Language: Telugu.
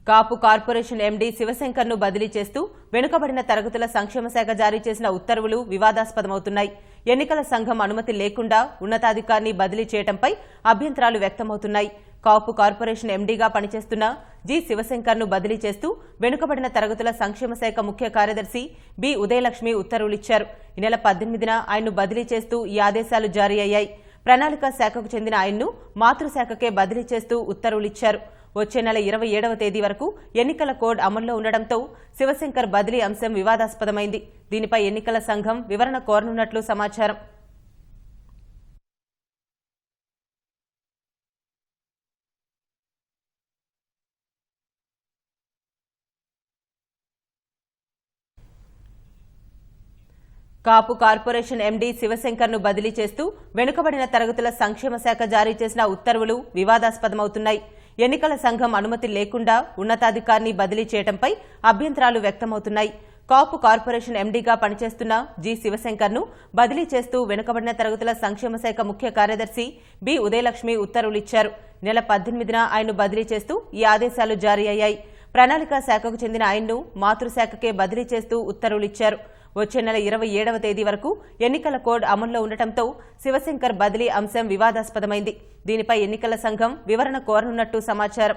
కాపు కార్పొరేషన్ ఎండీ శివశంకర్ను బదిలీ చేస్తూ వెనుకబడిన తరగతుల సంక్షేమ శాఖ జారీ చేసిన ఉత్తర్వులు వివాదాస్పదమవుతున్నాయి. ఎన్నికల సంఘం అనుమతి లేకుండా ఉన్నతాధికారిని బదిలీ చేయడంపై అభ్యంతరాలు వ్యక్తమవుతున్నాయి. కాపు కార్పొరేషన్ ఎండీగా పనిచేస్తున్న జి శివశంకర్ను బదిలీ చేస్తూ వెనుకబడిన తరగతుల సంక్షేమ శాఖ ముఖ్య కార్యదర్శి బి ఉదయలక్ష్మి ఉత్తర్వులిచ్చారు. ఈ నెల 18న ఆయన్ను బదిలీ చేస్తూ ఈ ఆదేశాలు జారీ అయ్యాయి. ప్రణాళిక శాఖకు చెందిన ఆయన్ను మాతృశాఖకే బదిలీ చేస్తూ ఉత్తర్వులిచ్చారు. వచ్చే నెల 27వ తేదీ వరకు ఎన్నికల కోడ్ అమల్లో ఉండడంతో శివశంకర్ బదిలీ అంశం వివాదాస్పదమైంది. దీనిపై ఎన్నికల సంఘం వివరణ కోరనున్నట్లు సమాచారం. కాపు కార్పొరేషన్ ఎండీ శివశంకర్ను బదిలీ చేస్తూ వెనుకబడిన తరగతుల సంక్షేమ శాఖ జారీ చేసిన ఉత్తర్వులు వివాదాస్పదమవుతున్నాయి. ఎన్నికల సంఘం అనుమతి లేకుండా ఉన్నతాధికారిని బదిలీ చేయడంపై అభ్యంతరాలు వ్యక్తమవుతున్నాయి. కాపు కార్పొరేషన్ ఎండీగా పనిచేస్తున్న జి శివశంకర్ను బదిలీ చేస్తూ వెనుకబడిన తరగతుల సంక్షేమ శాఖ ముఖ్య కార్యదర్శి బి ఉదయలక్ష్మి ఉత్తర్వులిచ్చారు. నెల 18న ఆయన్ను బదిలీ చేస్తూ ఈ ఆదేశాలు జారీ అయ్యాయి. ప్రణాళిక శాఖకు చెందిన ఆయన్ను మాతృశాఖకే బదిలీ చేస్తూ ఉత్తర్వులిచ్చారు. వచ్చే నెల 27వ తేదీ వరకు ఎన్నికల కోడ్ అమల్లో ఉండటంతో శివశంకర్ బదిలీ అంశం వివాదాస్పదమైంది. దీనిపై ఎన్నికల సంఘం వివరణ కోరనున్నట్టు సమాచారం.